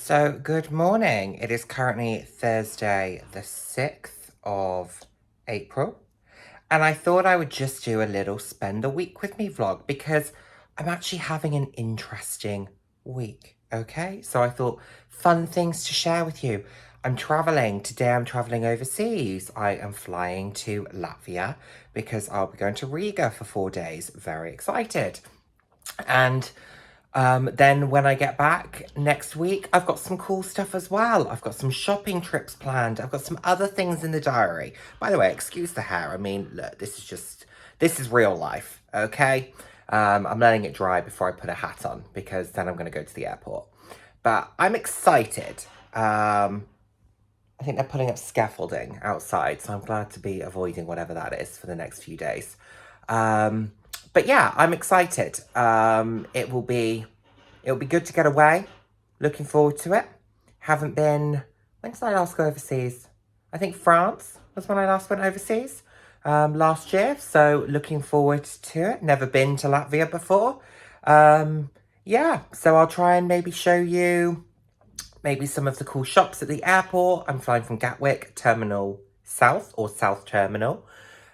So, good morning. It is currently Thursday, the 6th of April, and I thought I would just do a little spend the week with me vlog because I'm actually having an interesting week, okay? So I thought fun things to share with you. I'm traveling. Today I'm traveling overseas. I am flying to Latvia because I'll be going to Riga for 4 days. Very excited. And then when I get back next week, I've got some cool stuff as well. I've got some shopping trips planned. I've got some other things in the diary. By the way, excuse the hair. I mean, look, this is real life, okay? I'm letting it dry before I put a hat on because then I'm going to go to the airport. But I'm excited. I think they're putting up scaffolding outside, so I'm glad to be avoiding whatever that is for the next few days. But yeah, I'm excited. It'll be good to get away. Looking forward to it. Haven't been. When did I last go overseas? I think France was when I last went overseas last year. So looking forward to it. Never been to Latvia before. Yeah, so I'll try and maybe show you maybe some of the cool shops at the airport. I'm flying from Gatwick, Terminal South or South Terminal.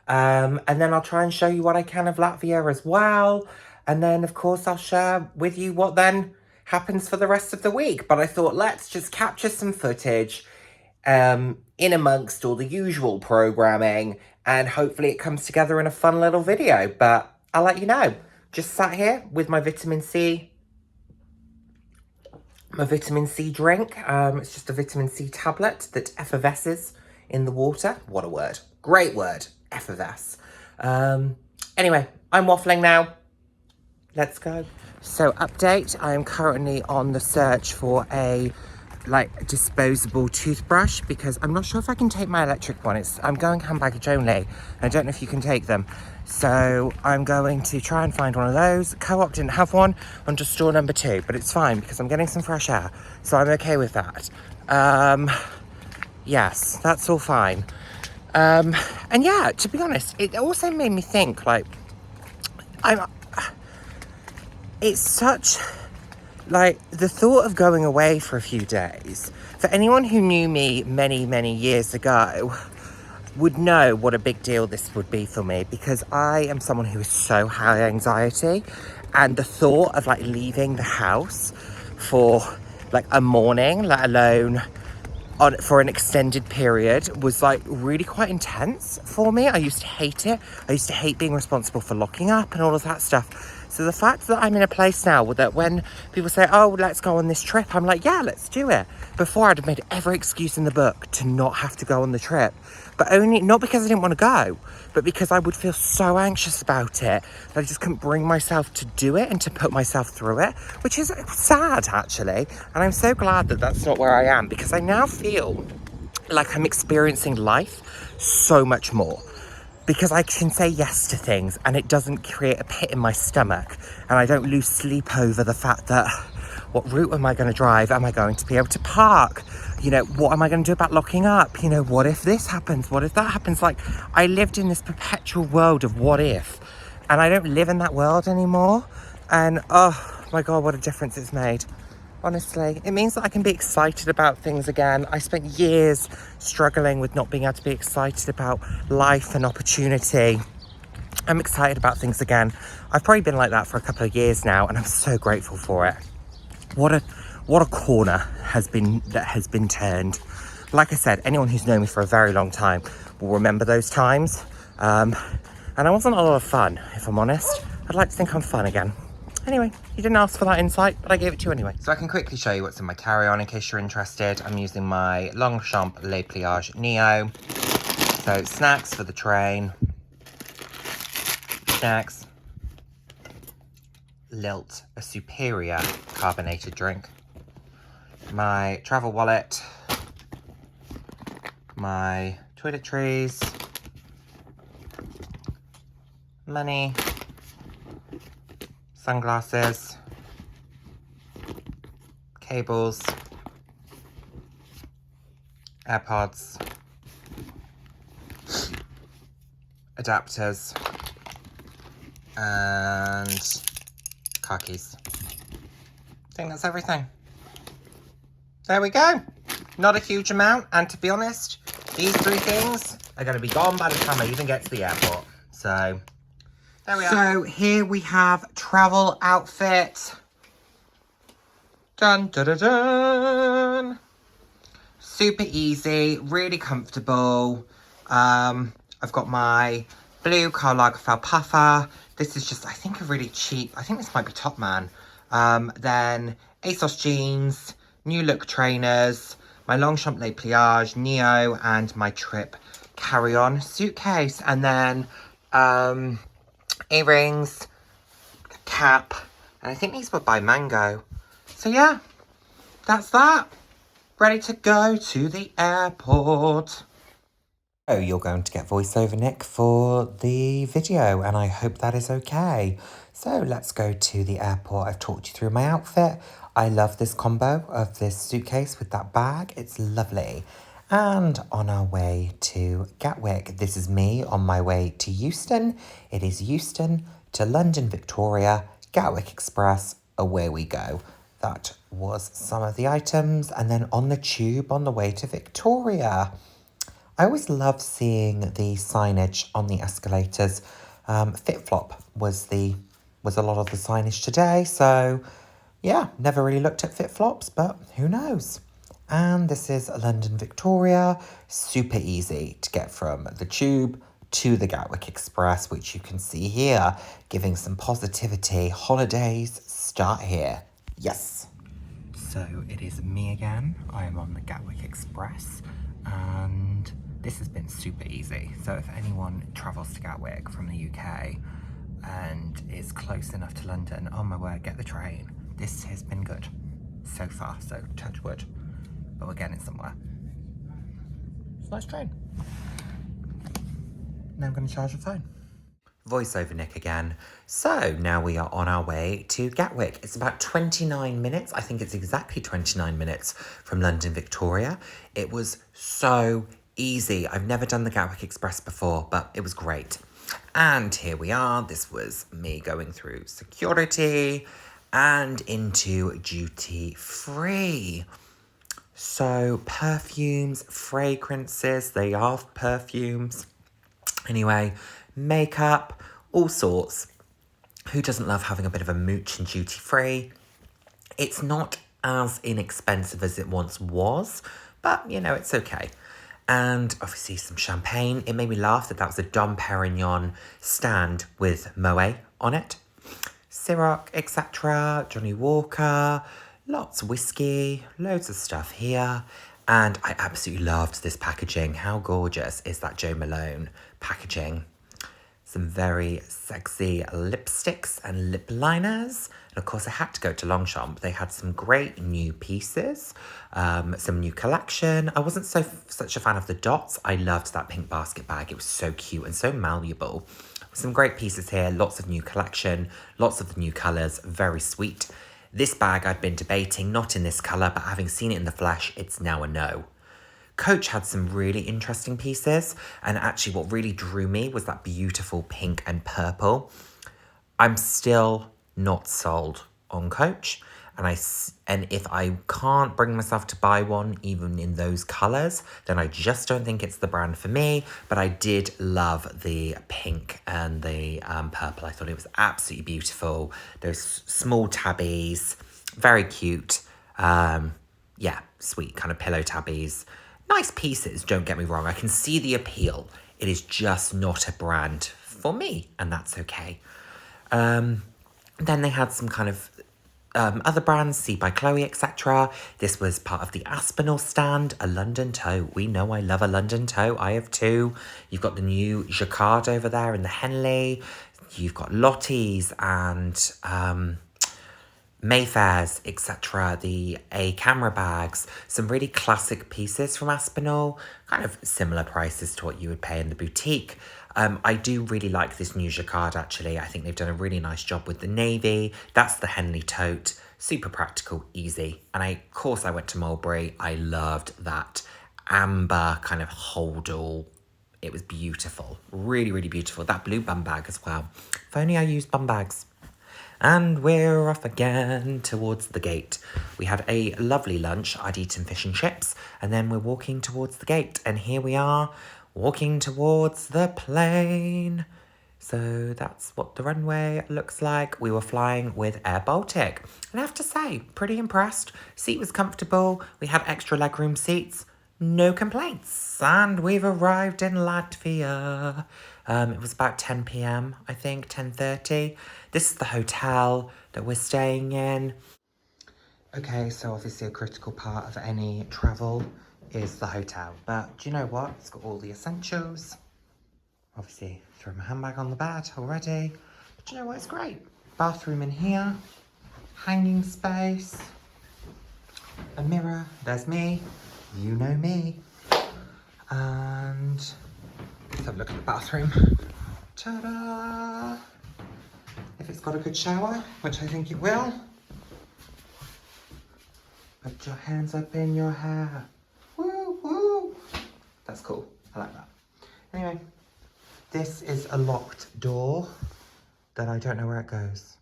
And then I'll try and show you what I can of Latvia as well. And then, of course, I'll share with you what then happens for the rest of the week. But I thought, let's just capture some footage in amongst all the usual programming. And hopefully it comes together in a fun little video. But I'll let you know. Just sat here with my vitamin C drink. It's just a vitamin C tablet that effervesces in the water. What a word. Great word. Effervesce. Anyway, I'm waffling now. Let's go. So, update. I am currently on the search for a disposable toothbrush because I'm not sure if I can take my electric one. I'm going hand baggage only. I don't know if you can take them. So I'm going to try and find one of those. Co-op didn't have one under store number 2, but it's fine because I'm getting some fresh air. So I'm okay with that. Yes, that's all fine. And yeah, to be honest, it also made me think it's such the thought of going away for a few days, for anyone who knew me many, many years ago, would know what a big deal this would be for me because I am someone who is so high anxiety, and the thought of leaving the house for a morning, let alone for an extended period, was really quite intense for me. I used to hate it. I used to hate being responsible for locking up and all of that stuff. So the fact that I'm in a place now that when people say, oh, let's go on this trip, I'm like, yeah, let's do it. Before, I'd have made every excuse in the book to not have to go on the trip. But only, not because I didn't want to go, but because I would feel so anxious about it that I just couldn't bring myself to do it and to put myself through it, which is sad, actually. And I'm so glad that that's not where I am, because I now feel like I'm experiencing life so much more. Because I can say yes to things and it doesn't create a pit in my stomach, and I don't lose sleep over the fact that what route am I going to drive? Am I going to be able to park? What am I going to do about locking up? What if this happens? What if that happens? I lived in this perpetual world of what if, and I don't live in that world anymore. And oh my God, what a difference it's made. Honestly, it means that I can be excited about things again. I spent years struggling with not being able to be excited about life and opportunity. I'm excited about things again. I've probably been like that for a couple of years now, and I'm so grateful for it. What a corner has been turned. Like I said, anyone who's known me for a very long time will remember those times. And I wasn't a lot of fun, if I'm honest. I'd like to think I'm fun again. Anyway, you didn't ask for that insight, but I gave it to you anyway. So I can quickly show you what's in my carry-on in case you're interested. I'm using my Longchamp Les Pliages Neo. So snacks for the train. Snacks. Lilt, a superior carbonated drink. My travel wallet. My toiletries. Money. Sunglasses, cables, AirPods, adapters, and car keys. I think that's everything. there we go. Not a huge amount, and to be honest, these 3 things are going to be gone by the time I even get to the airport. So, there we are. So, here we have travel outfit. Dun, dun, dun, dun. Super easy, really comfortable. I've got my blue Karl Lagerfeld puffer. This is just, I think, a really cheap, I think this might be Top Man. Then ASOS jeans, New Look trainers, my Longchamp Les Pliages Neo, and my Trip carry-on suitcase. And then earrings, cap, and I think these were by Mango. So yeah, that's that. Ready to go to the airport. Oh, you're going to get voiceover, Nick, for the video, and I hope that is okay. So let's go to the airport. I've talked you through my outfit. I love this combo of this suitcase with that bag. It's lovely. And on our way to Gatwick, this is me on my way to Euston. It is Euston to London Victoria, Gatwick Express, away we go. That was some of the items. And then on the tube on the way to Victoria. I always love seeing the signage on the escalators. Fit-flop was a lot of the signage today. So yeah, never really looked at fit-flops, but who knows? And this is London Victoria. Super easy to get from the tube to the Gatwick Express, which you can see here, giving some positivity. Holidays start here. Yes. So it is me again. I am on the Gatwick Express, and this has been super easy. So if anyone travels to Gatwick from the UK and is close enough to London, oh my word, get the train. This has been good so far, so touch wood. But we're getting somewhere. It's a nice train. Now I'm going to charge the phone. Voiceover Nick again. So now we are on our way to Gatwick. It's about 29 minutes. I think it's exactly 29 minutes from London Victoria. It was so easy. I've never done the Gatwick Express before, but it was great. And here we are. This was me going through security and into duty free. So perfumes, fragrances, they are perfumes. Anyway, makeup, all sorts. Who doesn't love having a bit of a mooch in duty free? It's not as inexpensive as it once was, but you know, it's okay. And obviously some champagne. It made me laugh that was a Dom Perignon stand with Moet on it. Ciroc, etc. Johnny Walker, lots of whiskey, loads of stuff here. And I absolutely loved this packaging. How gorgeous is that Jo Malone packaging? Some very sexy lipsticks and lip liners. And of course, I had to go to Longchamp. They had some great new pieces, some new collection. I wasn't such a fan of the dots. I loved that pink basket bag. It was so cute and so malleable. Some great pieces here, lots of new collection, lots of the new colours, very sweet. This bag I'd been debating, not in this colour, but having seen it in the flesh, it's now a no. Coach had some really interesting pieces, and actually what really drew me was that beautiful pink and purple. I'm still not sold on Coach, and if I can't bring myself to buy one even in those colours, then I just don't think it's the brand for me. But I did love the pink and the purple. I thought it was absolutely beautiful. Those small tabbies, very cute. Yeah, sweet kind of pillow tabbies. Nice pieces, don't get me wrong. I can see the appeal. It is just not a brand for me, and that's okay. Then they had some kind of other brands, See by Chloe, etc. This was part of the Aspinall stand, a London toe. We know I love a London toe. I have two. You've got the new Jacquard over there in the Henley. You've got Lottie's and Mayfair's, etc. The A camera bags. Some really classic pieces from Aspinall. Kind of similar prices to what you would pay in the boutique. I do really like this new Jacquard, actually. I think they've done a really nice job with the navy. That's the Henley tote. Super practical, easy. And of course, I went to Mulberry. I loved that amber kind of holdall. It was beautiful. Really, really beautiful. That blue bum bag as well. If only I used bum bags. And we're off again towards the gate. We had a lovely lunch. I'd eaten fish and chips, and then we're walking towards the gate. And here we are, walking towards the plane. So that's what the runway looks like. We were flying with Air Baltic. And I have to say, pretty impressed. Seat was comfortable. We had extra legroom seats. No complaints. And we've arrived in Latvia. It was about 10 p.m, I think, 10:30. This is the hotel that we're staying in. Okay, so obviously a critical part of any travel is the hotel. But do you know what? It's got all the essentials. Obviously, throw my handbag on the bed already. But do you know what? It's great. Bathroom in here. Hanging space. A mirror. There's me. You know me. And let's have a look at the bathroom. Ta-da! If it's got a good shower, which I think it will. Put your hands up in your hair. Woo, woo. That's cool. I like that. Anyway, this is a locked door that I don't know where it goes.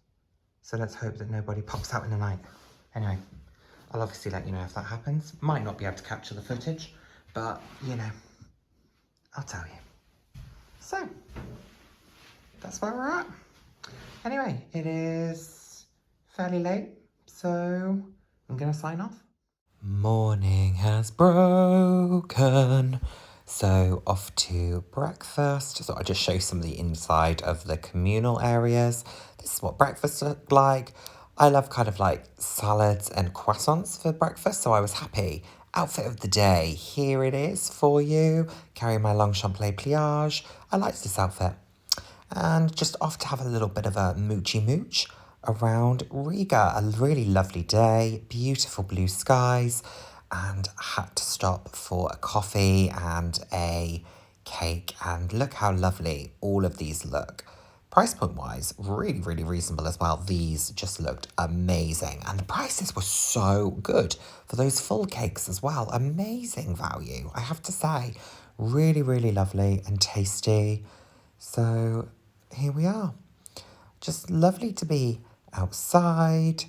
So let's hope that nobody pops out in the night. Anyway, I'll obviously let you know if that happens. Might not be able to capture the footage, but, you know, I'll tell you. So, that's where we're at. Anyway, it is fairly late, so I'm gonna sign off. Morning has broken. So off to breakfast. So I'll just show some of the inside of the communal areas. This is what breakfast looked like. I love kind of like salads and croissants for breakfast, so I was happy. Outfit of the day, here it is for you. Carrying my long champlé pliage. I liked this outfit. And just off to have a little bit of a moochy mooch around Riga. A really lovely day, beautiful blue skies, and had to stop for a coffee and a cake. And look how lovely all of these look. Price point wise, really, really reasonable as well. These just looked amazing. And the prices were so good for those full cakes as well. Amazing value, I have to say. Really, really lovely and tasty. So here we are. Just lovely to be outside.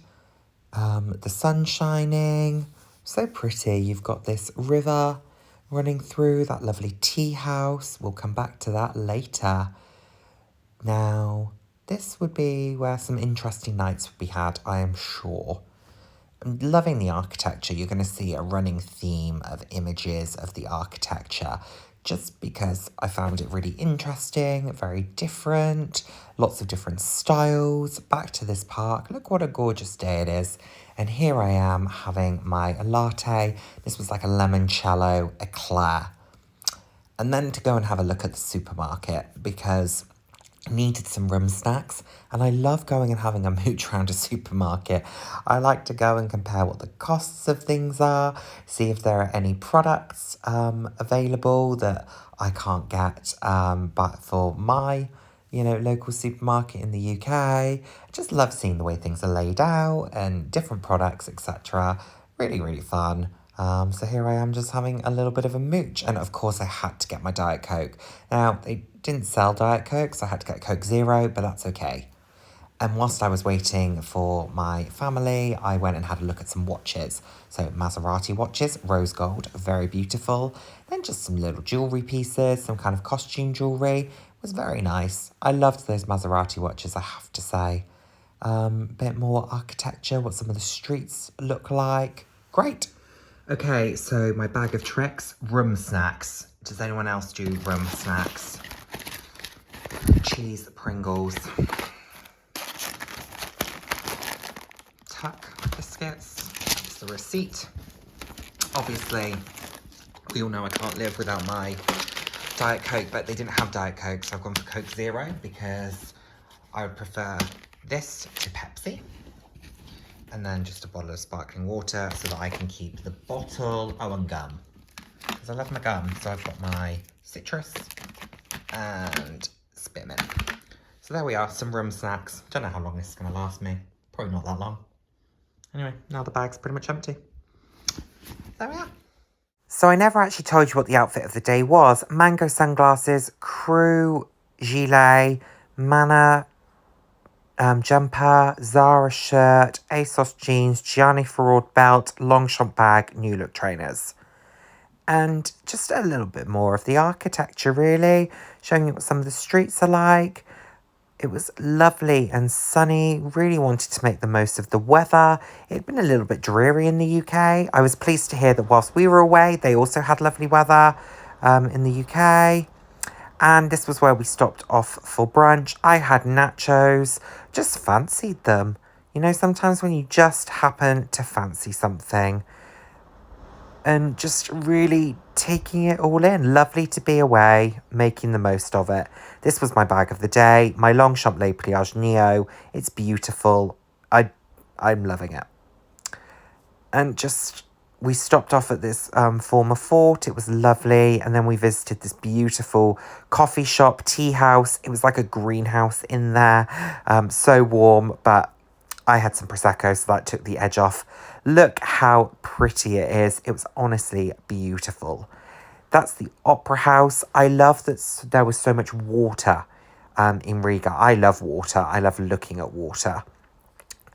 The sun shining. So pretty. You've got this river running through, that lovely tea house. We'll come back to that later. Now, this would be where some interesting nights would be had, I am sure. I'm loving the architecture. You're going to see a running theme of images of the architecture, just because I found it really interesting, very different, lots of different styles. Back to this park. Look what a gorgeous day it is. And here I am having my latte. This was like a limoncello eclair. And then to go and have a look at the supermarket, because I needed some room snacks, and I love going and having a mooch around a supermarket. I like to go and compare what the costs of things are, see if there are any products available that I can't get but for my, local supermarket in the UK. I just love seeing the way things are laid out and different products, etc. Really, really fun. So here I am just having a little bit of a mooch. And of course I had to get my Diet Coke. Now, they didn't sell Diet Coke, so I had to get Coke Zero, but that's okay. And whilst I was waiting for my family, I went and had a look at some watches. So Maserati watches, rose gold, very beautiful. Then just some little jewellery pieces, some kind of costume jewellery. It was very nice. I loved those Maserati watches, I have to say. Bit more architecture, what some of the streets look like. Great. Okay, so my bag of tricks, rum snacks. Does anyone else do rum snacks? Cheese Pringles. Tuck biscuits. It's the receipt. Obviously, we all know I can't live without my Diet Coke, but they didn't have Diet Coke, so I've gone for Coke Zero because I would prefer this to Pepsi. And then just a bottle of sparkling water so that I can keep the bottle. Oh, and gum. Because I love my gum. So I've got my citrus and spearmint. So there we are, some rum snacks. Don't know how long this is going to last me. Probably not that long. Anyway, now the bag's pretty much empty. There we are. So I never actually told you what the outfit of the day was. Mango sunglasses, crew gilet, mana jumper, Zara shirt, ASOS jeans, Gianni Ferrard belt, Longchamp bag, New Look trainers. And just a little bit more of the architecture, really, showing you what some of the streets are like. It was lovely and sunny, really wanted to make the most of the weather. It'd been a little bit dreary in the UK. I was pleased to hear that whilst we were away, they also had lovely weather in the UK. And this was where we stopped off for brunch. I had nachos, just fancied them. You know, sometimes when you just happen to fancy something, and just really taking it all in. Lovely to be away, making the most of it. This was my bag of the day, my Longchamp Les Pliages Neo. It's beautiful. I'm loving it. And just, we stopped off at this former fort. It was lovely. And then we visited this beautiful coffee shop, tea house. It was like a greenhouse in there. So warm, but I had some Prosecco, so that took the edge off. Look how pretty it is. It was honestly beautiful. That's the Opera House. I love that there was so much water in Riga. I love water. I love looking at water.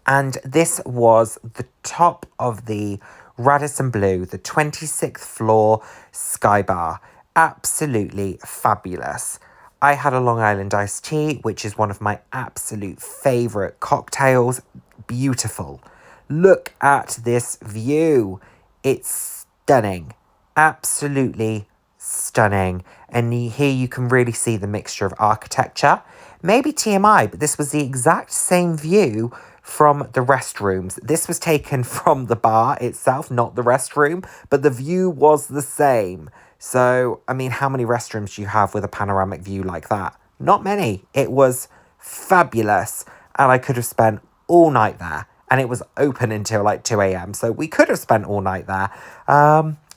And this was the top of the Radisson Blu, the 26th floor Sky Bar. Absolutely fabulous. I had a Long Island iced tea, which is one of my absolute favourite cocktails. Beautiful. Look at this view. It's stunning. Absolutely stunning. And here you can really see the mixture of architecture. Maybe TMI, but this was the exact same view from the restrooms. This was taken from the bar itself, not the restroom, but the view was the same. So, I mean, how many restrooms do you have with a panoramic view like that? Not many. It was fabulous. And I could have spent all night there. And it was open until like 2 a.m. So we could have spent all night there.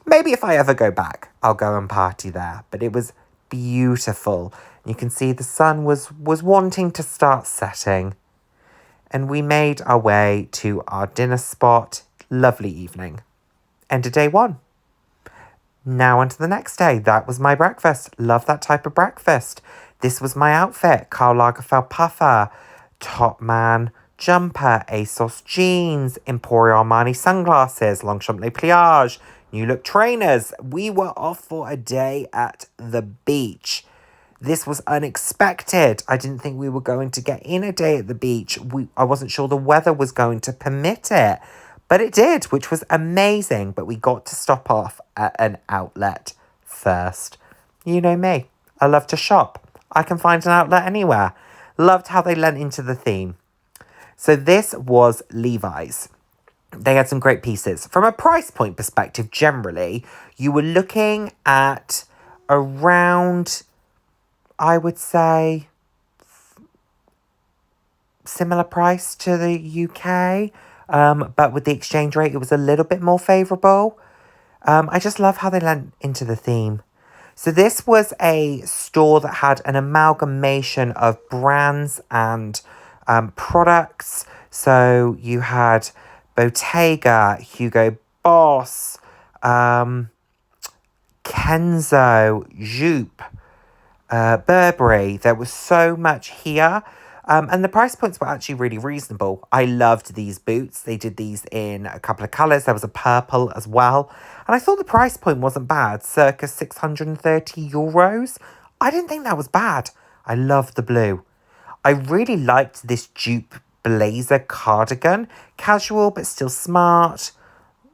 Maybe if I ever go back, I'll go and party there. But it was beautiful. You can see the sun was wanting to start setting. And we made our way to our dinner spot. Lovely evening. End of day one. Now on to the next day. That was my breakfast. Love that type of breakfast. This was my outfit. Karl Lagerfeld puffer, Topman jumper, ASOS jeans, Emporio Armani sunglasses, Longchamp Les Pliages, New Look trainers. We were off for a day at the beach. This was unexpected. I didn't think we were going to get in a day at the beach. I wasn't sure the weather was going to permit it. But it did, which was amazing. But we got to stop off at an outlet first. You know me. I love to shop. I can find an outlet anywhere. Loved how they lent into the theme. So this was Levi's. They had some great pieces. From a price point perspective, generally, you were looking at around, I would say, similar price to the UK. But with the exchange rate, it was a little bit more favourable. I just love how they lent into the theme. So this was a store that had an amalgamation of brands and products. So you had Bottega, Hugo Boss, Kenzo, Joop, Burberry. There was so much here. And the price points were actually really reasonable. I loved these boots. They did these in a couple of colours. There was a purple as well. And I thought the price point wasn't bad. Circa 630 euros. I didn't think that was bad. I loved the blue. I really liked this dupe blazer cardigan. Casual, but still smart.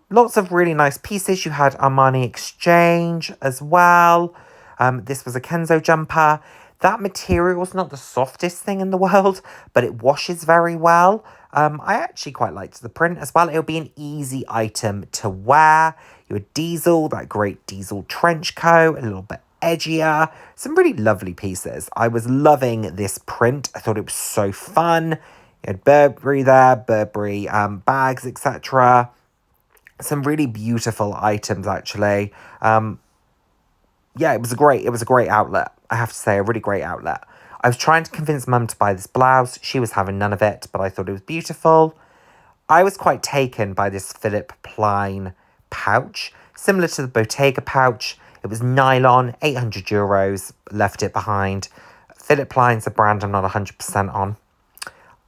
Lots of really nice pieces. You had Armani Exchange as well. This was a Kenzo jumper. That material is not the softest thing in the world, but it washes very well. I actually quite liked the print as well. It'll be an easy item to wear. You had Diesel, that great Diesel trench coat, a little bit edgier. Some really lovely pieces. I was loving this print. I thought it was so fun. You had Burberry there, Burberry bags, etc. Some really beautiful items, actually. Yeah, it was a great outlet. I have to say, a really great outlet. I was trying to convince Mum to buy this blouse. She was having none of it, but I thought it was beautiful. I was quite taken by this Philip Plein pouch, similar to the Bottega pouch. It was nylon, 800 euros, left it behind. Philip Plein's a brand I'm not 100% on.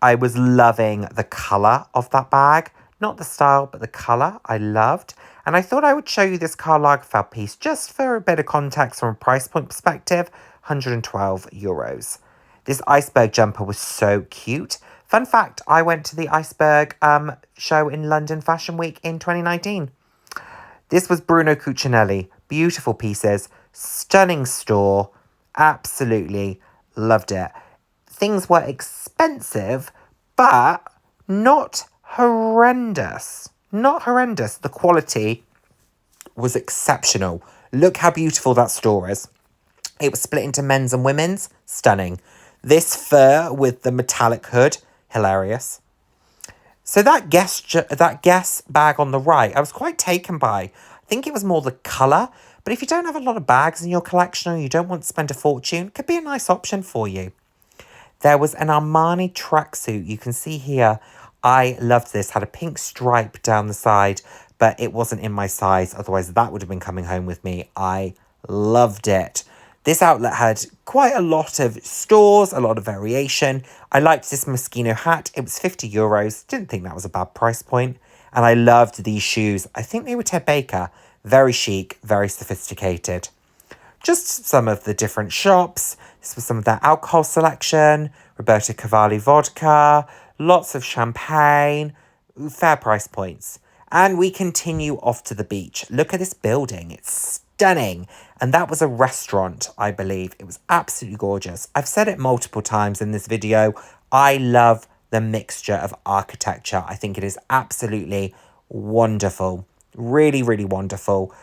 I was loving the colour of that bag. Not the style, but the colour I loved. And I thought I would show you this Karl Lagerfeld piece just for a bit of context from a price point perspective. €112. This iceberg jumper was so cute. Fun fact, I went to the iceberg show in London Fashion Week in 2019. This was Bruno Cucinelli. Beautiful pieces. Stunning store. Absolutely loved it. Things were expensive, but not horrendous. Not horrendous. The quality was exceptional. Look how beautiful that store is. It was split into men's and women's. Stunning. This fur with the metallic hood. Hilarious. So that Guess bag on the right, I was quite taken by. I think it was more the colour. But if you don't have a lot of bags in your collection or you don't want to spend a fortune, it could be a nice option for you. There was an Armani tracksuit. You can see here, I loved this. Had a pink stripe down the side, but it wasn't in my size. Otherwise, that would have been coming home with me. I loved it. This outlet had quite a lot of stores, a lot of variation. I liked this Moschino hat. It was €50. Didn't think that was a bad price point. And I loved these shoes. I think they were Ted Baker. Very chic, very sophisticated. Just some of the different shops. This was some of their alcohol selection. Roberto Cavalli vodka. Lots of champagne. Fair price points. And we continue off to the beach. Look at this building. It's stunning. And that was a restaurant, I believe. It was absolutely gorgeous. I've said it multiple times in this video. I love the mixture of architecture. I think it is absolutely wonderful. Really, really wonderful.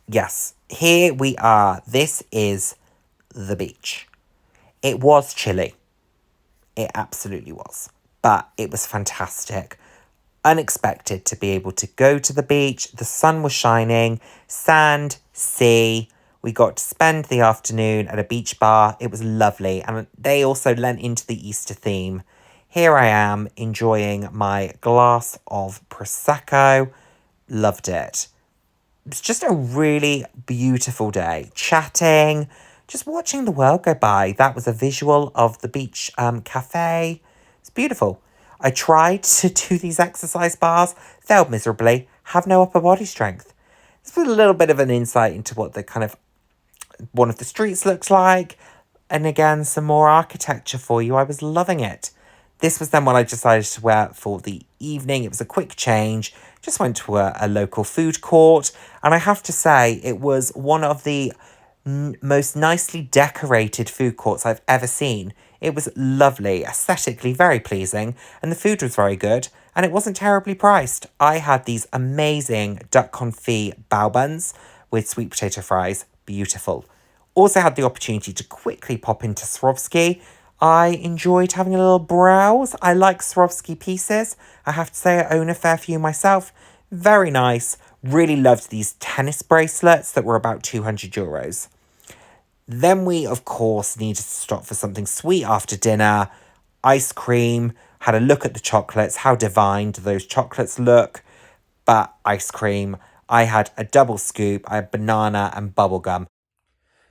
Yes, here we are. This is the beach. It was chilly. It absolutely was. But it was fantastic. Unexpected to be able to go to the beach. The sun was shining. Sand, sea. We got to spend the afternoon at a beach bar. It was lovely. And they also lent into the Easter theme. Here I am enjoying my glass of Prosecco. Loved it. It was just a really beautiful day. Chatting, just watching the world go by. That was a visual of the beach cafe. It's beautiful. I tried to do these exercise bars. Failed miserably. Have no upper body strength. This was a little bit of an insight into what the kind of one of the streets looks like. And again, some more architecture for you. I was loving it. This was then what I decided to wear for the evening. It was a quick change. Just went to a local food court. And I have to say, it was one of the most nicely decorated food courts I've ever seen. It was lovely, aesthetically very pleasing. And the food was very good. And it wasn't terribly priced. I had these amazing duck confit bao buns with sweet potato fries. Beautiful. Also had the opportunity to quickly pop into Swarovski. I enjoyed having a little browse. I like Swarovski pieces. I have to say I own a fair few myself. Very nice. Really loved these tennis bracelets that were about €200. Then we, of course, needed to stop for something sweet after dinner. Ice cream. Had a look at the chocolates. How divine do those chocolates look? But ice cream. I had a double scoop. I had banana and bubblegum.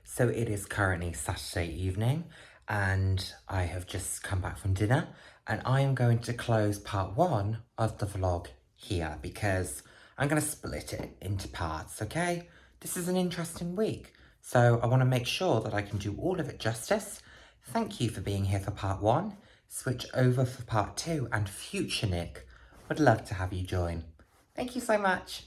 So it is currently Saturday evening and I have just come back from dinner and I am going to close part 1 of the vlog here because I'm going to split it into parts, okay? This is an interesting week, so I want to make sure that I can do all of it justice. Thank you for being here for part 1. Switch over for part 2 and future Nick would love to have you join. Thank you so much.